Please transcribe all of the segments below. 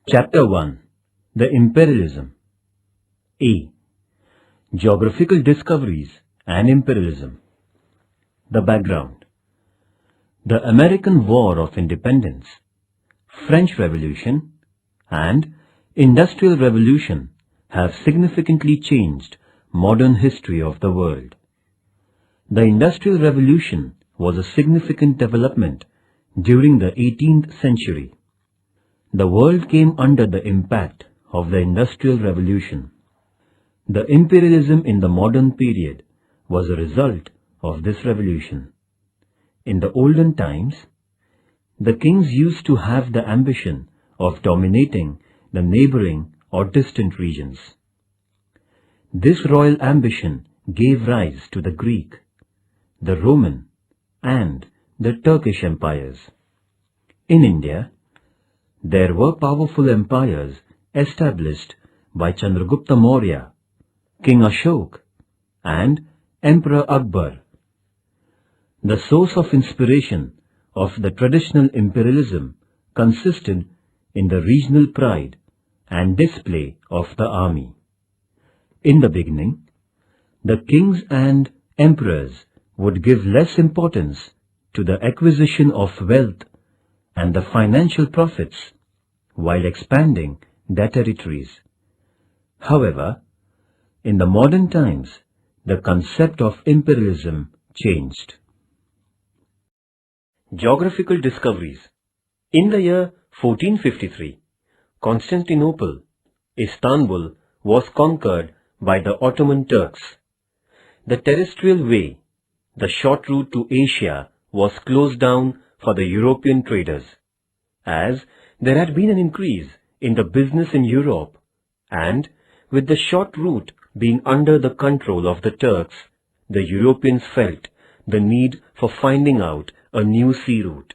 Chapter 1. The Imperialism. A. Geographical Discoveries and Imperialism. The background. The American War of Independence, French Revolution, and Industrial Revolution have significantly changed modern history of the world. The Industrial Revolution was a significant development during the 18th century. The world came under the impact of the Industrial Revolution. The imperialism in the modern period was a result of this revolution. In the olden times, the kings used to have the ambition of dominating the neighboring or distant regions. This royal ambition gave rise to the Greek, the Roman, and the Turkish empires. In India, there were powerful empires established by Chandragupta Maurya, King Ashok, and Emperor Akbar. The source of inspiration of the traditional imperialism consisted in the regional pride and display of the army. In the beginning, the kings and emperors would give less importance to the acquisition of wealth and the financial profits while expanding their territories. However, in the modern times, the concept of imperialism changed. Geographical discoveries. In the year 1453, Constantinople, Istanbul, was conquered by the Ottoman Turks. The terrestrial way, the short route to Asia, was closed down for the European traders, as there had been an increase in the business in Europe, and with the short route being under the control of the Turks, the Europeans felt the need for finding out a new sea route.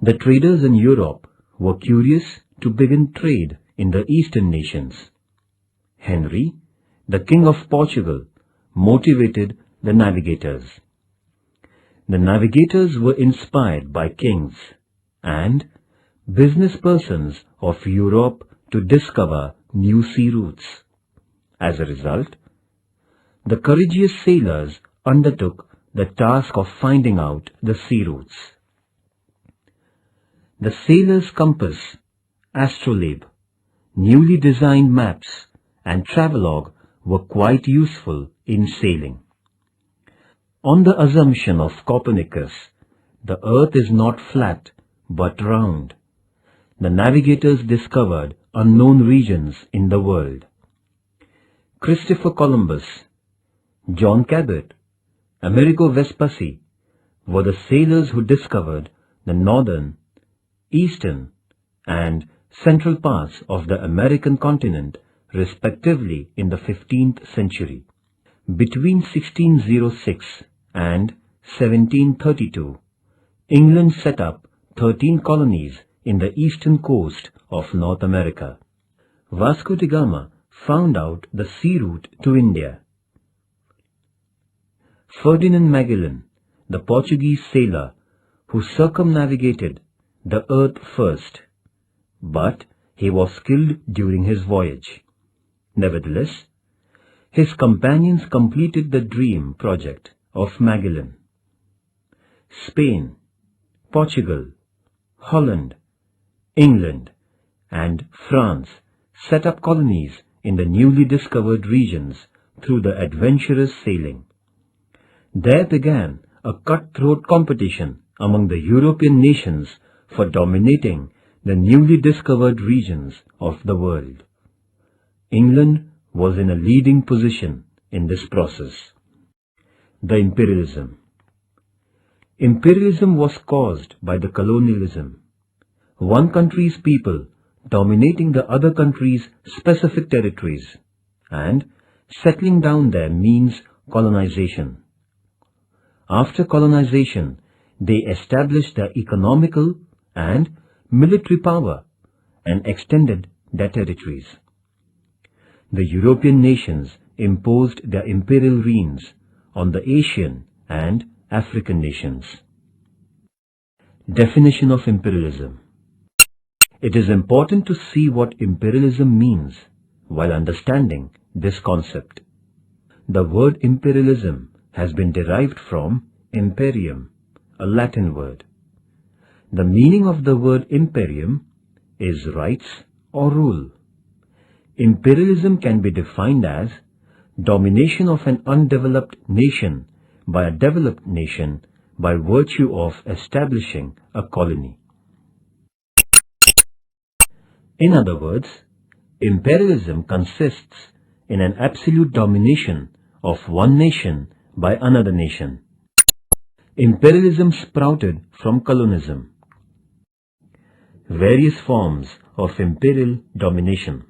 The traders in Europe were curious to begin trade in the eastern nations. Henry, the King of Portugal, motivated the navigators. The navigators were inspired by kings and business persons of Europe to discover new sea routes. As a result, the courageous sailors undertook the task of finding out the sea routes. The sailor's compass, astrolabe, newly designed maps, and travelogue were quite useful in sailing. On the assumption of Copernicus, the earth is not flat but round. The navigators discovered unknown regions in the world. Christopher Columbus, John Cabot, Amerigo Vespucci were the sailors who discovered the northern, eastern, and central parts of the American continent respectively in the 15th century. Between 1606 and 1732, England set up 13 colonies in the eastern coast of North America. Vasco da Gama found out the sea route to India. Ferdinand Magellan, the Portuguese sailor who circumnavigated the earth first, but he was killed during his voyage. Nevertheless, his companions completed the dream project of Magellan. Spain, Portugal, Holland, England, and France set up colonies in the newly discovered regions through the adventurous sailing. There began a cutthroat competition among the European nations for dominating the newly discovered regions of the world. England was in a leading position in this process. The imperialism. Imperialism was caused by the colonialism. One country's people dominating the other country's specific territories, and settling down there means colonization. After colonization, they established their economical and military power and extended their territories. The European nations imposed their imperial reigns on the Asian and African nations. Definition of imperialism. It is important to see what imperialism means while understanding this concept. The word imperialism has been derived from imperium, a Latin word. The meaning of the word imperium is rights or rule. Imperialism can be defined as domination of an undeveloped nation by a developed nation by virtue of establishing a colony. In other words, imperialism consists in an absolute domination of one nation by another nation. Imperialism sprouted from colonism. Various forms of imperial domination.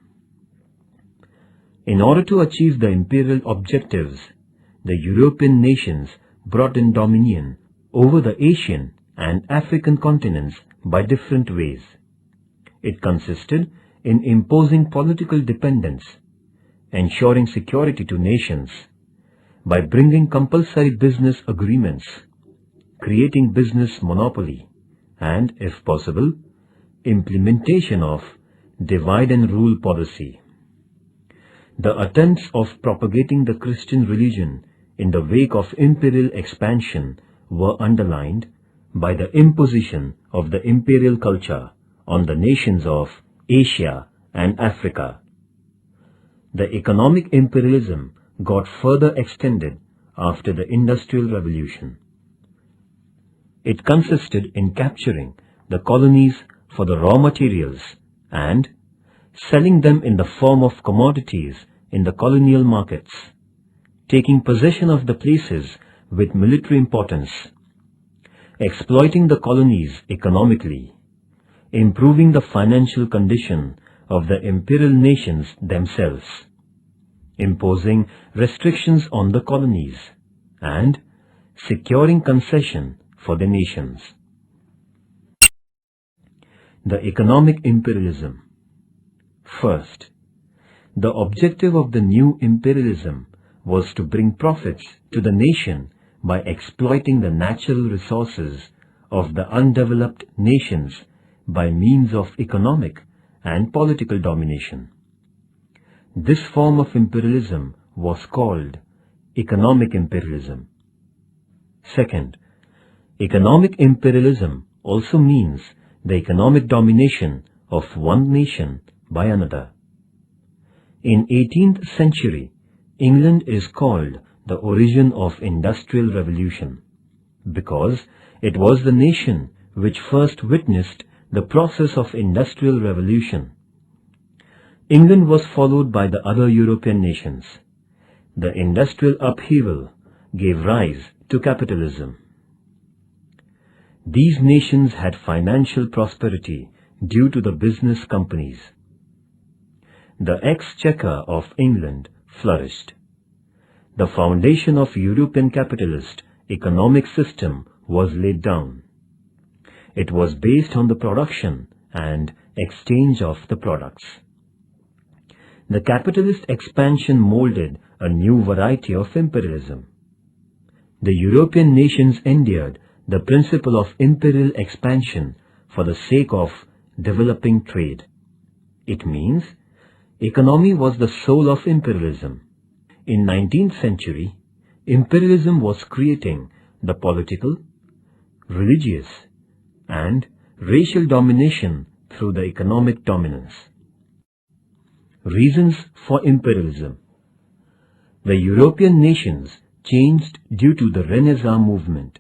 In order to achieve the imperial objectives, the European nations brought in dominion over the Asian and African continents by different ways. It consisted in imposing political dependence, ensuring security to nations, by bringing compulsory business agreements, creating business monopoly, and, if possible, implementation of divide and rule policy. The attempts of propagating the Christian religion in the wake of imperial expansion were underlined by the imposition of the imperial culture on the nations of Asia and Africa. The economic imperialism got further extended after the Industrial Revolution. It consisted in capturing the colonies for the raw materials and selling them in the form of commodities in the colonial markets, taking possession of the places with military importance, exploiting the colonies economically, improving the financial condition of the imperial nations themselves, imposing restrictions on the colonies, and securing concession for the nations. The economic imperialism. First, the objective of the new imperialism was to bring profits to the nation by exploiting the natural resources of the undeveloped nations by means of economic and political domination. This form of imperialism was called economic imperialism. Second, economic imperialism also means the economic domination of one nation by another. In 18th century, England is called the origin of Industrial Revolution because it was the nation which first witnessed the process of Industrial Revolution. England was followed by the other European nations. The industrial upheaval gave rise to capitalism. These nations had financial prosperity due to the business companies. The exchequer of England flourished. The foundation of European capitalist economic system was laid down. It was based on the production and exchange of the products. The capitalist expansion molded a new variety of imperialism. The European nations endured the principle of imperial expansion for the sake of developing trade. It means economy was the soul of imperialism. In 19th century, imperialism was creating the political, religious, and racial domination through the economic dominance. Reasons for imperialism. The European nations changed due to the Renaissance movement,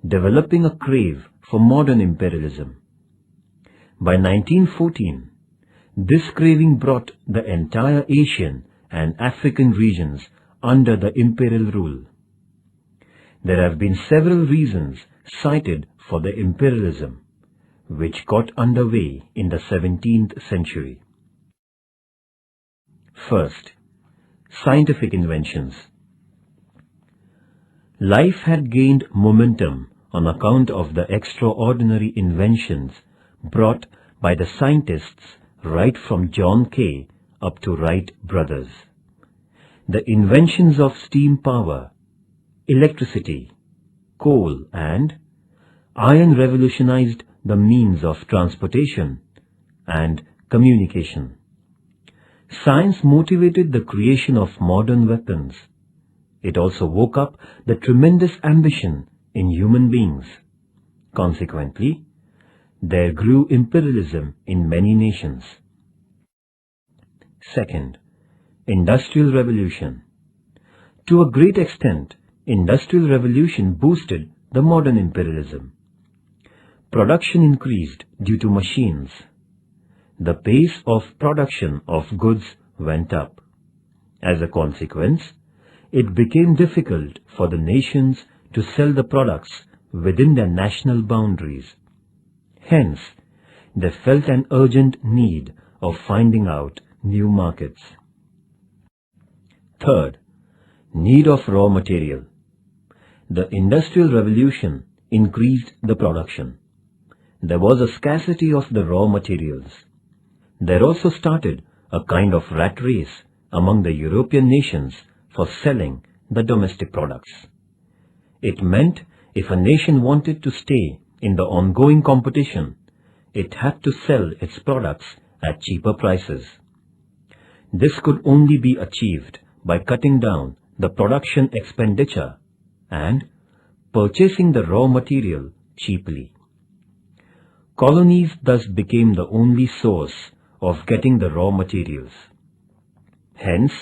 developing a crave for modern imperialism. By 1914, this craving brought the entire Asian and African regions under the imperial rule. There have been several reasons cited for the imperialism, which got underway in the 17th century. First, scientific inventions. Life had gained momentum on account of the extraordinary inventions brought by the scientists right from John Kay up to Wright brothers. The inventions of steam power, electricity, coal and iron revolutionized the means of transportation and communication. Science motivated the creation of modern weapons. It also woke up the tremendous ambition in human beings. Consequently, there grew imperialism in many nations. Second, Industrial Revolution. To a great extent, Industrial Revolution boosted the modern imperialism. Production increased due to machines. The pace of production of goods went up. As a consequence, it became difficult for the nations to sell the products within their national boundaries. Hence, they felt an urgent need of finding out new markets. Third, need of raw material. The Industrial Revolution increased the production. There was a scarcity of the raw materials. There also started a kind of rat race among the European nations for selling the domestic products. It meant if a nation wanted to stay in the ongoing competition, it had to sell its products at cheaper prices. This could only be achieved by cutting down the production expenditure and purchasing the raw material cheaply. Colonies thus became the only source of getting the raw materials. Hence,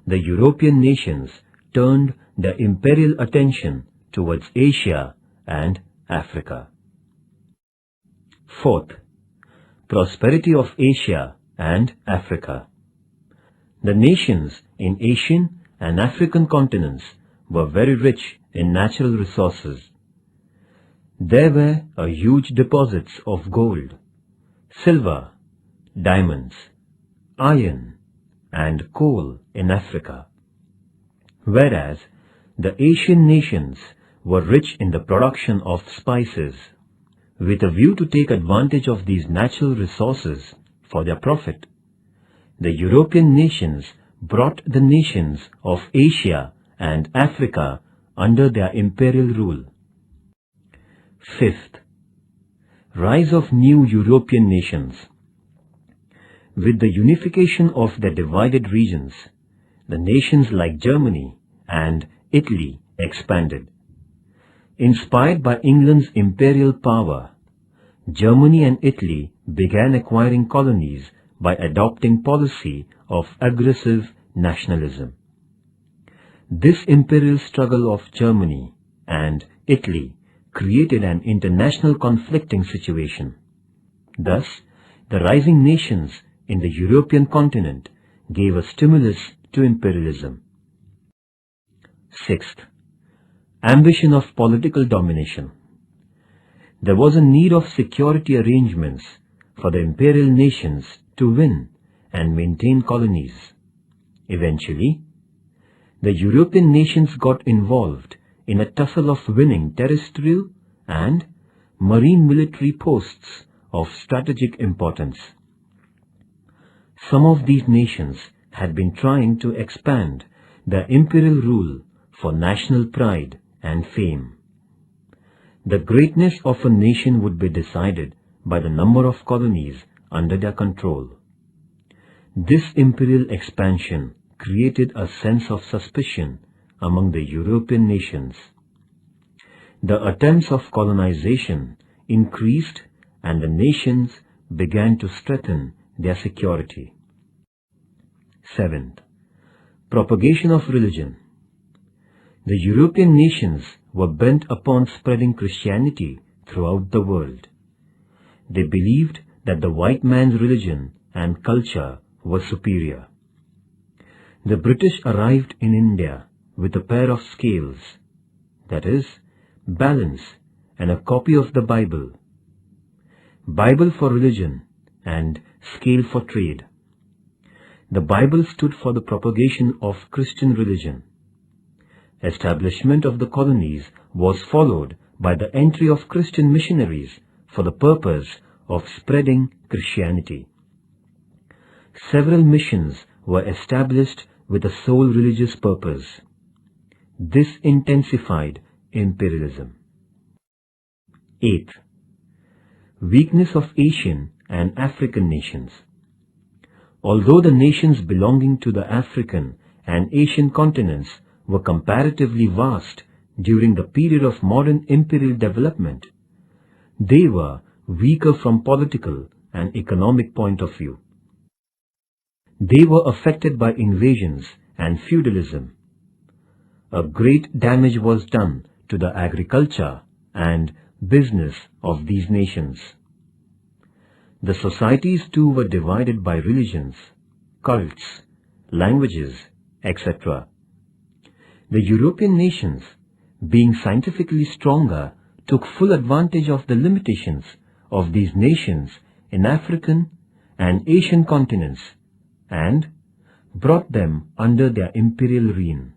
the European nations turned their imperial attention towards Asia and Africa. Fourth, prosperity of Asia and Africa. The nations in Asian and African continents were very rich in natural resources. There were huge deposits of gold, silver, diamonds, iron, and coal in Africa, whereas the Asian nations were rich in the production of spices. With a view to take advantage of these natural resources for their profit, the European nations brought the nations of Asia and Africa under their imperial rule. Fifth, rise of new European nations. With the unification of their divided regions, the nations like Germany and Italy expanded. Inspired by England's imperial power, Germany and Italy began acquiring colonies by adopting policy of aggressive nationalism. This imperial struggle of Germany and Italy created an international conflicting situation. Thus, the rising nations in the European continent gave a stimulus to imperialism. Sixth, ambition of political domination. There was a need of security arrangements for the imperial nations to win and maintain colonies. Eventually, the European nations got involved in a tussle of winning terrestrial and marine military posts of strategic importance. Some of these nations had been trying to expand their imperial rule for national pride and fame. The greatness of a nation would be decided by the number of colonies under their control. This imperial expansion created a sense of suspicion among the European nations. The attempts of colonization increased and the nations began to strengthen their security. Seventh, propagation of religion. The European nations were bent upon spreading Christianity throughout the world. They believed that the white man's religion and culture were superior. The British arrived in India with a pair of scales, that is, balance, and a copy of the Bible. Bible for religion and scale for trade. The Bible stood for the propagation of Christian religion. Establishment of the colonies was followed by the entry of Christian missionaries for the purpose of spreading Christianity. Several missions were established with a sole religious purpose. This intensified imperialism. Eighth, weakness of Asian and African nations. Although the nations belonging to the African and Asian continents were comparatively vast during the period of modern imperial development, they were weaker from political and economic point of view. They were affected by invasions and feudalism. A great damage was done to the agriculture and business of these nations. The societies too were divided by religions, cults, languages, etc. The European nations, being scientifically stronger, took full advantage of the limitations of these nations in African and Asian continents and brought them under their imperial reign.